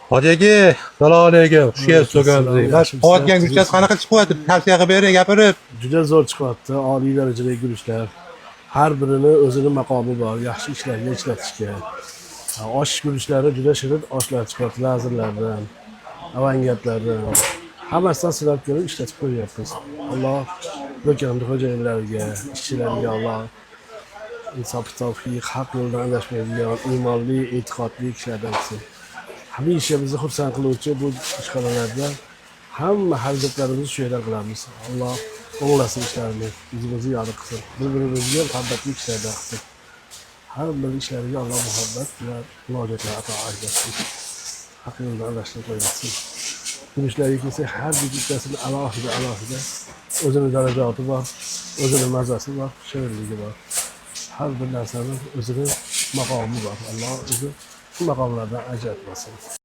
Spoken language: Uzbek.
Hoca aka, assalomu alaykum. Xush kelibsiz o'gamiz. Bash qilayotgan guruchlar qanaqa chiqyapti? Tavsiya qilib bering, gapirib. Juda zo'r chiqyapti. Oliy darajadagi guruchlar. Har birini o'zining maqomi bor. Yaxshi ishlarga ishlatishga. Osh guruchlari juda shirin oshlar chiqyapti. Lazerlardan, avangardlardan. Hammasidan sinab ko'rib ishlatib qo'yyapmiz. Alloh do'konning xo'jayinlariga, ishchilarga Alloh insof tavfiq, haq yo'ldan adashmaydigan, iymonli, e'tiqodli kishilardan qilsin. Hamisha bizni xursand qiluvchi bu ishxonalarda hamma harakatlarimizni shu yerda qilamiz. Alloh o'nglasin ishlarni, yuzimizni yorug' qilsin. Bir-birimizga muhabbatli kishilardan qilsin. Har bir ishlariga Alloh muhabbat va murojaatlar ato etsin. Haq yo'ldan adashib qo'ymasin. Guruchlarga kelsak, har bittasini alohida o'zining darajati bor, o'zining mazasi bor, shirinligi bor. Har bir narsani o'zining maqomi bor. Alloh o'zi shu maqomlardan ajratmasin.